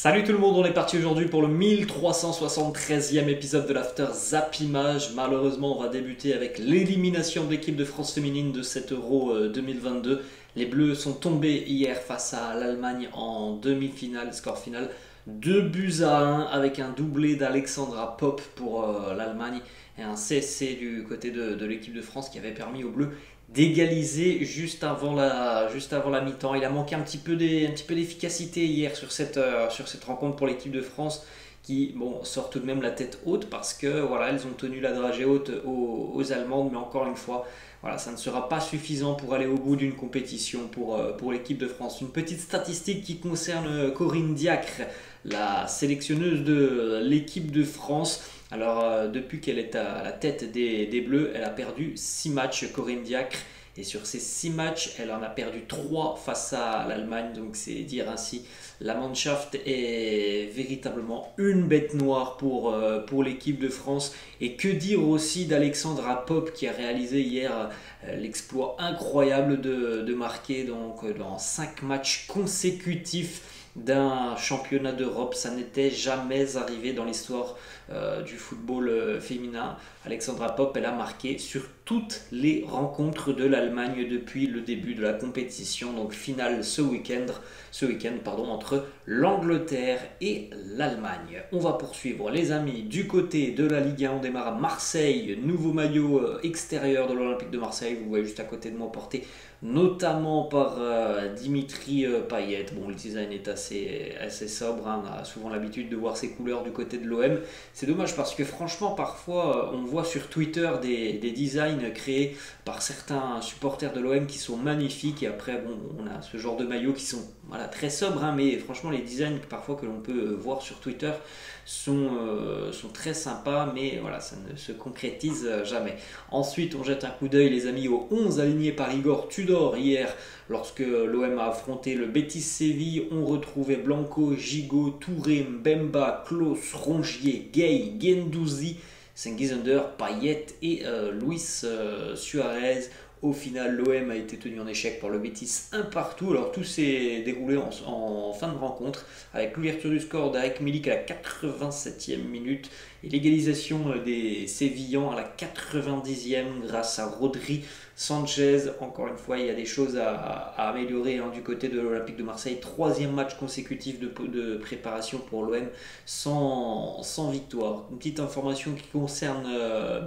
Salut tout le monde, on est parti aujourd'hui pour le 1373e épisode de l'After Zap Image. Malheureusement, on va débuter avec l'élimination de l'équipe de France féminine de cet Euro 2022. Les Bleus sont tombés hier face à l'Allemagne en demi-finale, score final 2-1 avec un doublé d'Alexandra Popp pour l'Allemagne et un CSC du côté de l'équipe de France qui avait permis aux Bleus d'égaliser juste avant la mi-temps. Il a manqué un petit peu d'efficacité hier sur cette rencontre pour l'équipe de France qui sort tout de même la tête haute parce que voilà, elles ont tenu la dragée haute aux Allemandes, mais encore une fois, voilà, ça ne sera pas suffisant pour aller au bout d'une compétition pour l'équipe de France. Une petite statistique qui concerne Corinne Diacre, la sélectionneuse de l'équipe de France. Alors, depuis qu'elle est à la tête des Bleus, elle a perdu 6 matchs, Corinne Diacre. Et sur ces 6 matchs, elle en a perdu 3 face à l'Allemagne. Donc, c'est dire ainsi, la Mannschaft est véritablement une bête noire pour l'équipe de France. Et que dire aussi d'Alexandra Popp qui a réalisé hier l'exploit incroyable de marquer dans 5 matchs consécutifs d'un championnat d'Europe. Ça n'était jamais arrivé dans l'histoire du football féminin. Alexandra Popp, elle a marqué sur toutes les rencontres de l'Allemagne depuis le début de la compétition. Donc finale ce week-end entre l'Angleterre et l'Allemagne. On va poursuivre les amis du côté de la Ligue 1. On démarre à Marseille, nouveau maillot extérieur de l'Olympique de Marseille. Vous voyez juste à côté de moi porté notamment par Dimitri Payet. Bon, le design est assez sobre, hein. On a souvent l'habitude de voir ces couleurs du côté de l'OM. C'est dommage parce que franchement, parfois, on voit sur Twitter des designs créés par certains supporters de l'OM qui sont magnifiques. Et après, on a ce genre de maillots qui sont très sobres, hein, mais franchement, les designs parfois que l'on peut voir sur Twitter sont très sympas, mais voilà, ça ne se concrétise jamais. Ensuite, on jette un coup d'œil, les amis, aux 11 alignés par Igor Tudor hier. Lorsque l'OM a affronté le Betis Séville, on retrouvait Blanco, Gigot, Touré, Mbemba, Klose, Rongier, Gay, Guendouzi, Sengizunder, Payet et Luis Suarez. Au final, l'OM a été tenu en échec par le Betis 1 partout. Alors tout s'est déroulé en fin de rencontre avec l'ouverture du score d'Arek Milik à la 87e minute et l'égalisation des Sévillans à la 90e grâce à Rodri Sanchez. Encore une fois, il y a des choses à améliorer du côté de l'Olympique de Marseille. 3e match consécutif de préparation pour l'OM sans victoire. Une petite information qui concerne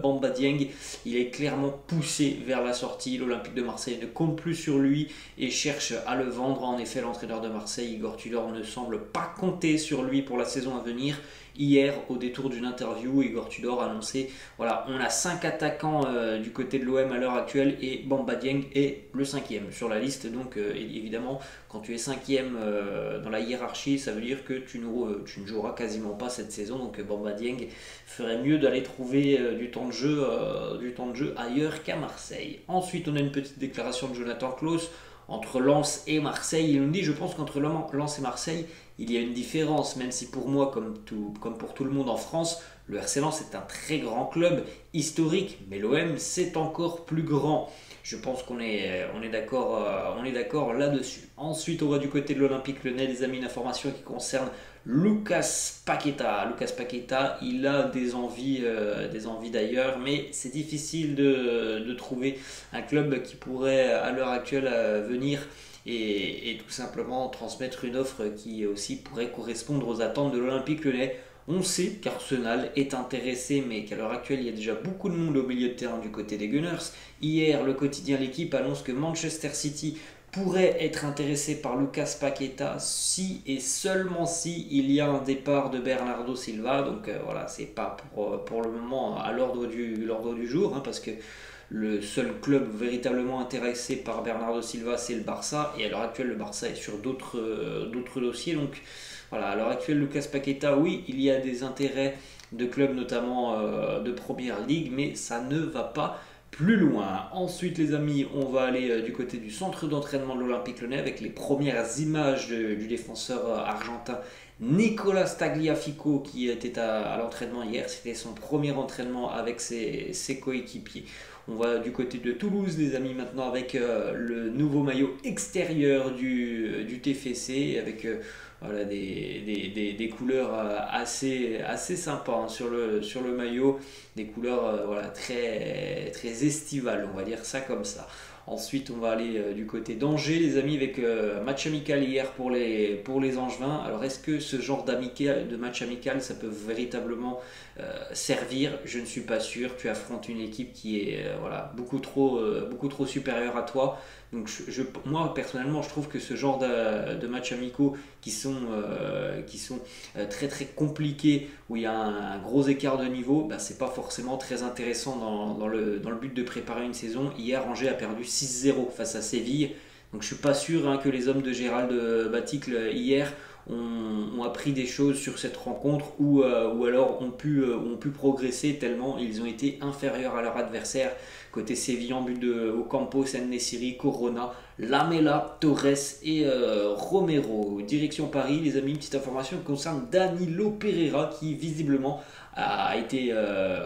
Bamba Dieng. Il est clairement poussé vers la sortie. L'Olympique de Marseille ne compte plus sur lui et cherche à le vendre. En effet, l'entraîneur de Marseille, Igor Tudor, ne semble pas compter sur lui pour la saison à venir. Hier, au détour d'une interview, Igor Tudor a annoncé voilà, on a 5 attaquants du côté de l'OM à l'heure actuelle et Bamba Dieng est le 5e sur la liste. Donc évidemment, quand tu es 5e dans la hiérarchie, ça veut dire que tu ne joueras quasiment pas cette saison. Donc Bamba Dieng ferait mieux d'aller trouver du temps de jeu ailleurs qu'à Marseille. Ensuite, on a une petite déclaration de Jonathan Klaus. Entre Lens et Marseille, il nous dit, je pense qu'entre Lens et Marseille, il y a une différence, même si pour moi, comme pour tout le monde en France, le RC Lens est un très grand club historique, mais l'OM c'est encore plus grand. Je pense qu'on est d'accord là-dessus. Ensuite, on va du côté de l'Olympique Lyonnais, les amis, une information qui concerne Lucas Paqueta. Lucas Paqueta, il a des envies d'ailleurs, mais c'est difficile de trouver un club qui pourrait à l'heure actuelle venir et tout simplement transmettre une offre qui aussi pourrait correspondre aux attentes de l'Olympique Lyonnais. On sait qu'Arsenal est intéressé, mais qu'à l'heure actuelle, il y a déjà beaucoup de monde au milieu de terrain du côté des Gunners. Hier, le quotidien L'Équipe annonce que Manchester City pourrait être intéressé par Lucas Paqueta si et seulement si il y a un départ de Bernardo Silva. Donc voilà, c'est pas pour le moment à l'ordre du jour, hein, parce que le seul club véritablement intéressé par Bernardo Silva, c'est le Barça. Et à l'heure actuelle, le Barça est sur d'autres dossiers. Donc voilà, à l'heure actuelle, Lucas Paqueta, oui, il y a des intérêts de clubs notamment de Première Ligue, mais ça ne va pas plus loin. Ensuite, les amis, on va aller du côté du centre d'entraînement de l'Olympique Lyonnais avec les premières images du défenseur argentin Nicolas Tagliafico qui était à l'entraînement hier. C'était son premier entraînement avec ses coéquipiers. On va du côté de Toulouse, les amis, maintenant avec le nouveau maillot extérieur du TFC, avec Voilà, des couleurs assez sympas hein, sur le maillot, des couleurs voilà, très estivales, on va dire ça comme ça. Ensuite, on va aller du côté d'Angers, les amis, avec match amical hier pour les Angevins. Alors, est-ce que ce genre de match amical, ça peut véritablement servir? Je ne suis pas sûr. Tu affrontes une équipe qui est voilà, beaucoup trop supérieure à toi. Donc, moi, personnellement, je trouve que ce genre de matchs amicaux qui sont très très compliqués, où il y a un gros écart de niveau, bah, c'est pas forcément très intéressant dans le but de préparer une saison. Hier, Angers a perdu 6-0 face à Séville. Donc je suis pas sûr hein, que les hommes de Gérald Baticle hier ont appris des choses sur cette rencontre ou alors ont pu progresser tellement ils ont été inférieurs à leur adversaire. Côté Séville, en but de Ocampos, En-Nesyri, Corona, Lamela, Torres et Romero. Direction Paris, les amis, une petite information qui concerne Danilo Pereira qui visiblement a été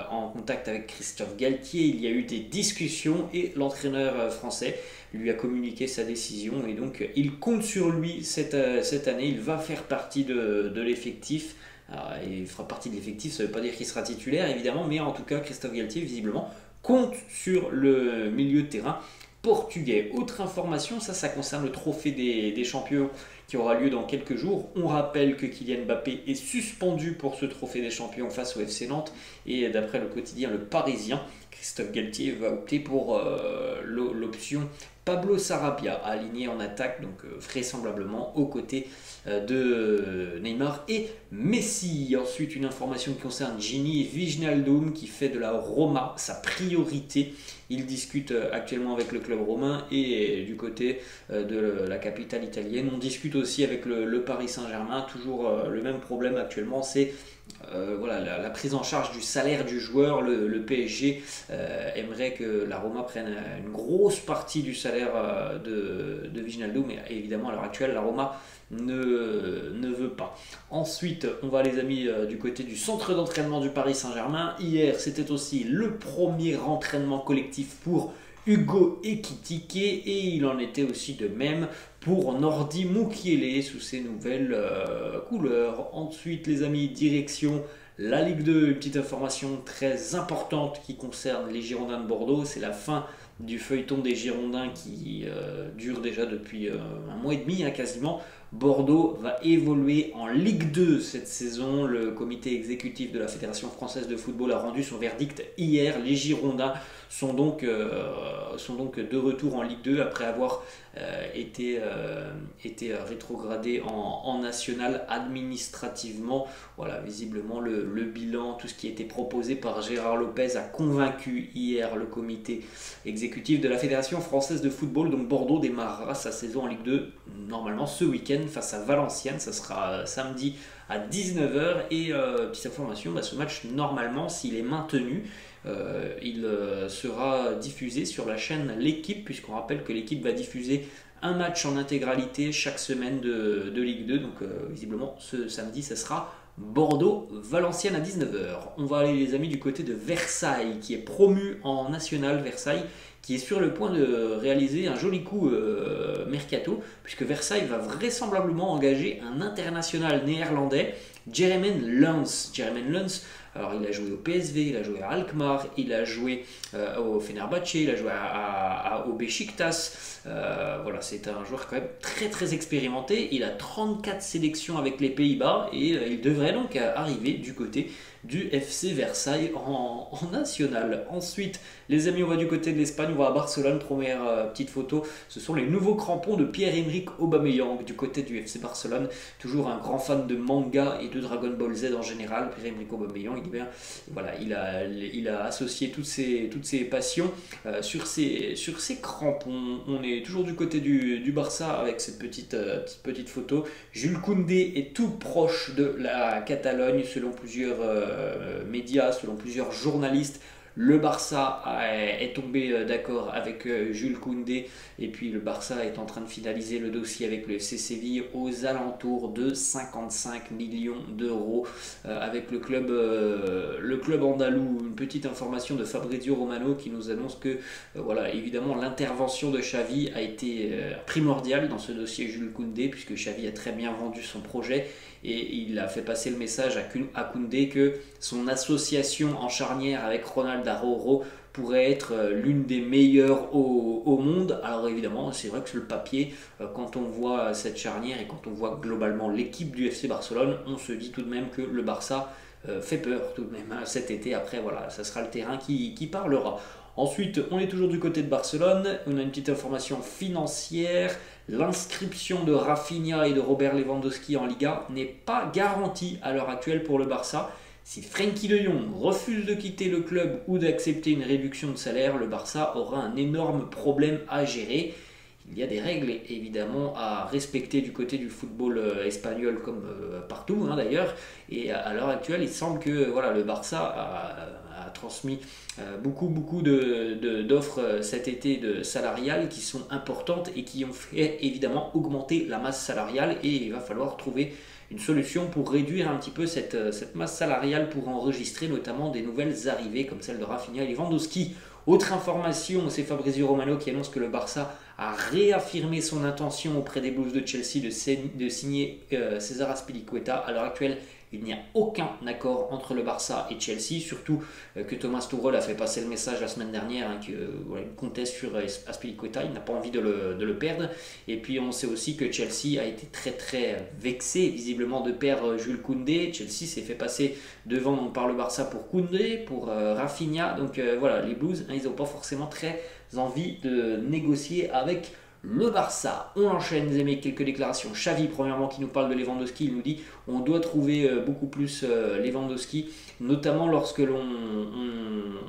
en contact avec Christophe Galtier. Il y a eu des discussions et l'entraîneur français lui a communiqué sa décision et donc il compte sur lui cette année. Il va faire partie de l'effectif. Il fera partie de l'effectif, ça ne veut pas dire qu'il sera titulaire évidemment, mais en tout cas Christophe Galtier visiblement compte sur le milieu de terrain portugais. Autre information, ça concerne le trophée des champions qui aura lieu dans quelques jours. On rappelle que Kylian Mbappé est suspendu pour ce trophée des champions face au FC Nantes et d'après le quotidien Le Parisien, Christophe Galtier va opter pour l'option Pablo Sarabia aligné en attaque, donc vraisemblablement aux côtés de Neymar et Messi. Ensuite, une information qui concerne Gini Wijnaldum qui fait de la Roma sa priorité. Il discute actuellement avec le club romain et du côté de la capitale italienne. On discute aussi avec le Paris Saint-Germain. Toujours le même problème actuellement, c'est voilà, la prise en charge du salaire du joueur. Le PSG aimerait que la Roma prenne une grosse partie du salaire de Wijnaldum, mais évidemment à l'heure actuelle la Roma ne veut pas. Ensuite, on va les amis du côté du centre d'entraînement du Paris Saint-Germain. Hier, c'était aussi le premier entraînement collectif pour Hugo Ekitike et il en était aussi de même pour Nordi Mukiele sous ses nouvelles couleurs. Ensuite, les amis, direction la Ligue 2, une petite information très importante qui concerne les Girondins de Bordeaux. C'est la fin du feuilleton des Girondins qui dure déjà depuis un mois et demi hein, quasiment. Bordeaux va évoluer en Ligue 2 cette saison. Le comité exécutif de la Fédération française de football a rendu son verdict hier. Les Girondins sont donc de retour en Ligue 2 après avoir été rétrogradés en national administrativement. Voilà, visiblement le bilan, tout ce qui a été proposé par Gérard Lopez a convaincu hier le comité exécutif de la Fédération française de football. Donc Bordeaux démarrera sa saison en Ligue 2 normalement ce week-end face à Valenciennes. Ça sera samedi à 19h et petite information, ce match normalement s'il est maintenu il sera diffusé sur la chaîne L'Équipe, puisqu'on rappelle que L'Équipe va diffuser un match en intégralité chaque semaine de Ligue 2. Donc visiblement ce samedi ça sera Bordeaux-Valenciennes à 19h. On va aller les amis du côté de Versailles qui est promu en national. Versailles qui est sur le point de réaliser un joli coup mercato, puisque Versailles va vraisemblablement engager un international néerlandais, Jeremaine Lens. Jeremaine Lens, alors il a joué au PSV, il a joué à Alkmaar, il a joué au Fenerbahçe, il a joué au Beşiktaş. Voilà, c'est un joueur quand même très très expérimenté. Il a 34 sélections avec les Pays-Bas et il devrait donc arriver du côté du FC Versailles en national. Ensuite, les amis, on va du côté de l'Espagne, on va à Barcelone. Première petite photo, ce sont les nouveaux crampons de Pierre-Emerick Aubameyang du côté du FC Barcelone. Toujours un grand fan de manga et de Dragon Ball Z en général. Pierre-Emerick Aubameyang, voilà, il a associé toutes ses passions sur ses crampons. On est toujours du côté du Barça avec cette petite photo. Jules Koundé est tout proche de la Catalogne selon plusieurs médias, selon plusieurs journalistes. Le Barça est tombé d'accord avec Jules Koundé et puis le Barça est en train de finaliser le dossier avec le FC Séville aux alentours de 55 millions d'euros avec le club andalou. Une petite information de Fabrizio Romano qui nous annonce que voilà, évidemment l'intervention de Xavi a été primordiale dans ce dossier Jules Koundé puisque Xavi a très bien vendu son projet et il a fait passer le message à Koundé que son association en charnière avec Ronald Araujo pourrait être l'une des meilleures au monde. Alors évidemment, c'est vrai que sur le papier, quand on voit cette charnière et quand on voit globalement l'équipe du FC Barcelone, on se dit tout de même que le Barça fait peur tout de même cet été. Après voilà, ça sera le terrain qui parlera. Ensuite, on est toujours du côté de Barcelone, on a une petite information financière. L'inscription de Rafinha et de Robert Lewandowski en Liga n'est pas garantie à l'heure actuelle pour le Barça. Si Frenkie de Jong refuse de quitter le club ou d'accepter une réduction de salaire, le Barça aura un énorme problème à gérer. Il y a des règles évidemment à respecter du côté du football espagnol comme partout d'ailleurs. Et à l'heure actuelle, il semble que voilà, le Barça a transmis beaucoup d'offres cet été salariales qui sont importantes et qui ont fait évidemment augmenter la masse salariale. Et il va falloir trouver une solution pour réduire un petit peu cette masse salariale pour enregistrer notamment des nouvelles arrivées comme celle de Rafinha et Lewandowski. Autre information, c'est Fabrizio Romano qui annonce que le Barça a réaffirmé son intention auprès des Blues de Chelsea de signer César Azpilicueta. À l'heure actuelle, il n'y a aucun accord entre le Barça et Chelsea, surtout que Thomas Tuchel a fait passer le message la semaine dernière qu'il comptait sur Azpilicueta, il n'a pas envie de le perdre. Et puis on sait aussi que Chelsea a été très vexé visiblement de perdre Jules Koundé. Chelsea s'est fait passer devant par le Barça pour Koundé, pour Rafinha. Donc voilà, les Blues, ils n'ont pas forcément très envie de négocier avec le Barça. On enchaîne les amis, quelques déclarations. Xavi premièrement qui nous parle de Lewandowski, il nous dit on doit trouver beaucoup plus Lewandowski, notamment lorsque l'on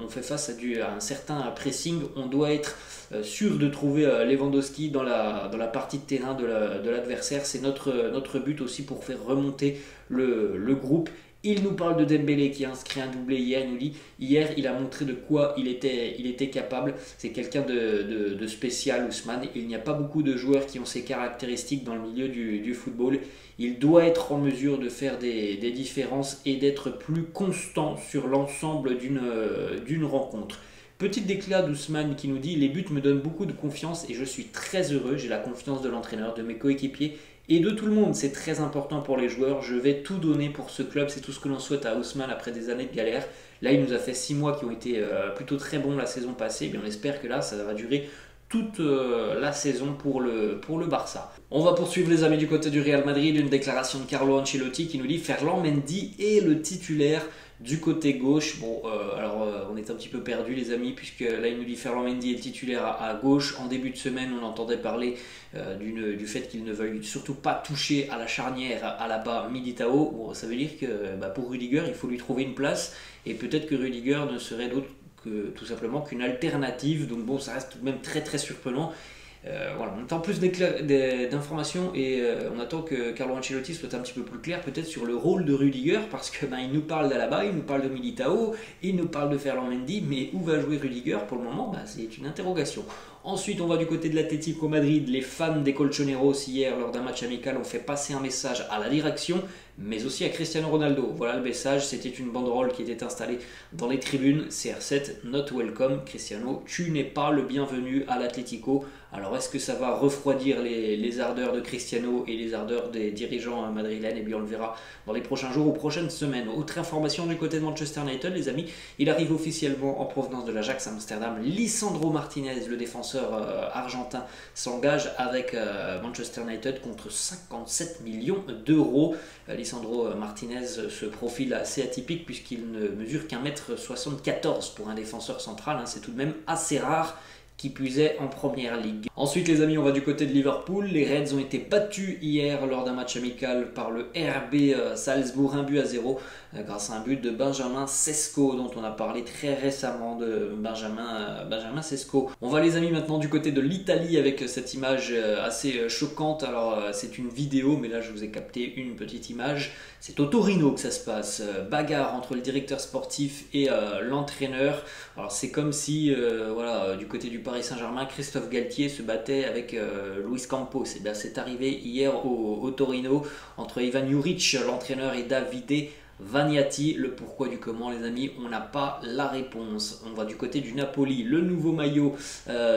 fait face à un certain pressing, on doit être sûr de trouver Lewandowski dans la partie de terrain de l'adversaire. C'est notre but aussi pour faire remonter le groupe. Il nous parle de Dembélé qui a inscrit un doublé hier. Il nous dit hier il a montré de quoi il était capable. C'est quelqu'un de spécial, Ousmane. Il n'y a pas beaucoup de joueurs qui ont ces caractéristiques dans le milieu du football. Il doit être en mesure de faire des différences et d'être plus constant sur l'ensemble d'une rencontre. Petite déclat d'Ousmane qui nous dit les buts me donnent beaucoup de confiance et je suis très heureux. J'ai la confiance de l'entraîneur, de mes coéquipiers et de tout le monde. C'est très important pour les joueurs. Je vais tout donner pour ce club. C'est tout ce que l'on souhaite à Ousmane après des années de galère. Là, il nous a fait 6 mois qui ont été plutôt très bons la saison passée. Bien, on espère que là, ça va durer toute la saison pour le Barça. On va poursuivre les amis du côté du Real Madrid. Une déclaration de Carlo Ancelotti qui nous dit Ferland Mendy est le titulaire du côté gauche. Bon, on est un petit peu perdu les amis, puisque là il nous dit Ferland Mendy est titulaire à gauche. En début de semaine, on entendait parler du fait qu'il ne veuille surtout pas toucher à la charnière à la bas Militao. Bon, ça veut dire que pour Rudiger, il faut lui trouver une place, et peut-être que Rudiger ne serait d'autre que tout simplement qu'une alternative. Donc bon, ça reste tout de même très surprenant. Voilà, on attend plus d'informations et on attend que Carlo Ancelotti soit un petit peu plus clair peut-être sur le rôle de Rudiger, parce que il nous parle d'Alaba, il nous parle de Militao, il nous parle de Ferland Mendy, mais où va jouer Rudiger pour le moment, c'est une interrogation. Ensuite, on va du côté de l'Atlético Madrid. Les fans des Colchoneros hier lors d'un match amical ont fait passer un message à la direction, mais aussi à Cristiano Ronaldo. Voilà le message, c'était une banderole qui était installée dans les tribunes. CR7, not welcome. Cristiano, tu n'es pas le bienvenu à l'Atlético. Alors est-ce que ça va refroidir les ardeurs de Cristiano et les ardeurs des dirigeants madrilènes? Et bien on le verra dans les prochains jours ou prochaines semaines. Autre information du côté de Manchester United, les amis, il arrive officiellement en provenance de l'Ajax Amsterdam. Lisandro Martinez, le défenseur argentin, s'engage avec Manchester United contre 57 millions d'euros. Lisandro Martinez se profile assez atypique puisqu'il ne mesure qu'1,74 m pour un défenseur central. C'est tout de même assez rare. qui puisait en première ligue. Ensuite les amis, on va du côté de Liverpool. Les Reds ont été battus hier lors d'un match amical par le RB Salzbourg, 1-0 grâce à un but de Benjamin Sesko dont on a parlé très récemment, de Benjamin Sesko. On va les amis maintenant du côté de l'Italie avec cette image assez choquante. Alors c'est une vidéo mais là je vous ai capté une petite image. C'est au Torino que ça se passe, bagarre entre le directeur sportif et l'entraîneur. Alors c'est comme si voilà, du côté du Paris Saint-Germain, Christophe Galtier se battait avec Luis Campos. Et bien c'est arrivé hier au Torino entre Ivan Juric, l'entraîneur, et Davide Vagnati. Le pourquoi du comment les amis, on n'a pas la réponse. On va du côté du Napoli. Le nouveau maillot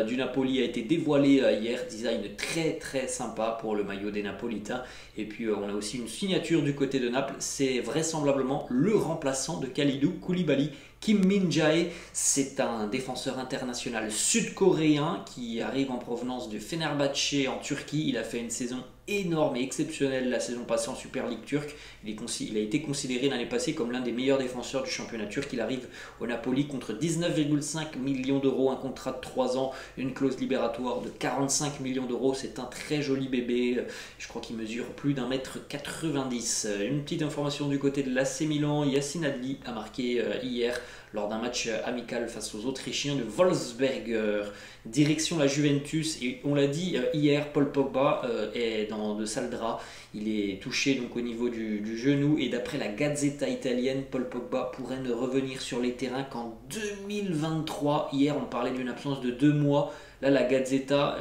du Napoli a été dévoilé hier, design très sympa pour le maillot des Napolitains. Et puis on a aussi une signature du côté de Naples, c'est vraisemblablement le remplaçant de Kalidou Koulibaly. Kim Min-jae, c'est un défenseur international sud-coréen qui arrive en provenance de Fenerbahçe en Turquie. Il a fait une saison énorme et exceptionnelle la saison passée en Super League turque. Il a été considéré l'année passée comme l'un des meilleurs défenseurs du championnat turc. Il arrive au Napoli contre 19,5 millions d'euros, un contrat de 3 ans, une clause libératoire de 45 millions d'euros. C'est un très joli bébé, je crois qu'il mesure plus d'1,90 m. Une petite information du côté de l'AC Milan, Yacine Adli a marqué hier lors d'un match amical face aux Autrichiens de Wolfsberger. Direction la Juventus, et on l'a dit hier, Paul Pogba est dans de sales draps. Il est touché donc au niveau du genou, et d'après la Gazzetta italienne, Paul Pogba pourrait ne revenir sur les terrains qu'en 2023. Hier on parlait d'une absence de 2 mois. Là, la Gazzetta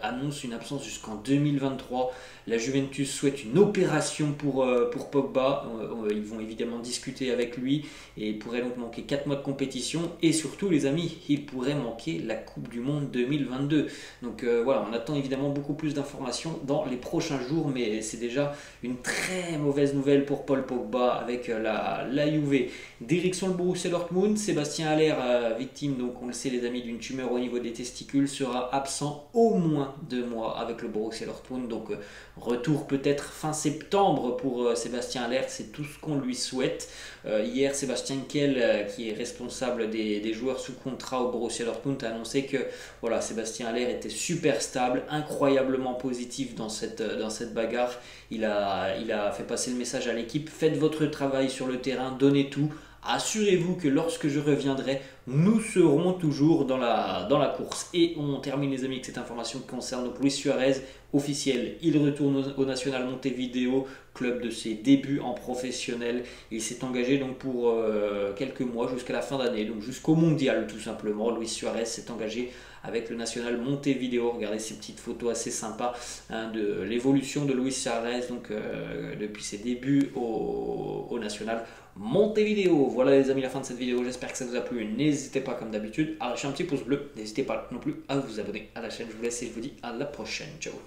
annonce une absence jusqu'en 2023. La Juventus souhaite une opération pour Pogba. Ils vont évidemment discuter avec lui et il pourrait donc manquer 4 mois de compétition. Et surtout, les amis, il pourrait manquer la Coupe du Monde 2022. Donc voilà, on attend évidemment beaucoup plus d'informations dans les prochains jours. Mais c'est déjà une très mauvaise nouvelle pour Paul Pogba avec la Juve. Direction le Borussia Dortmund. Sébastien Haller, victime, donc on le sait les amis, d'une tumeur au niveau des testicules, sera absent au moins 2 mois avec le Borussia Dortmund. Donc retour peut-être fin septembre pour Sébastien Haller, c'est tout ce qu'on lui souhaite. Hier, Sébastien Kehl, qui est responsable des joueurs sous contrat au Borussia Dortmund, a annoncé que voilà, Sébastien Haller était super stable, incroyablement positif dans cette bagarre. Il a fait passer le message à l'équipe: faites votre travail sur le terrain, donnez tout. Assurez-vous que lorsque je reviendrai, nous serons toujours dans la course. Et on termine les amis avec cette information qui concerne donc Luis Suarez, officiel. Il retourne au National Montevideo, club de ses débuts en professionnel. Il s'est engagé donc pour quelques mois jusqu'à la fin d'année, donc jusqu'au mondial tout simplement. Luis Suarez s'est engagé avec le National Montevideo. Regardez ces petites photos assez sympas de l'évolution de Luis Suarez donc, depuis ses débuts au National Montevideo. Voilà les amis, la fin de cette vidéo, j'espère que ça vous a plu. N'hésitez pas comme d'habitude à lâcher un petit pouce bleu, n'hésitez pas non plus à vous abonner à la chaîne. Je vous laisse et je vous dis à la prochaine, ciao.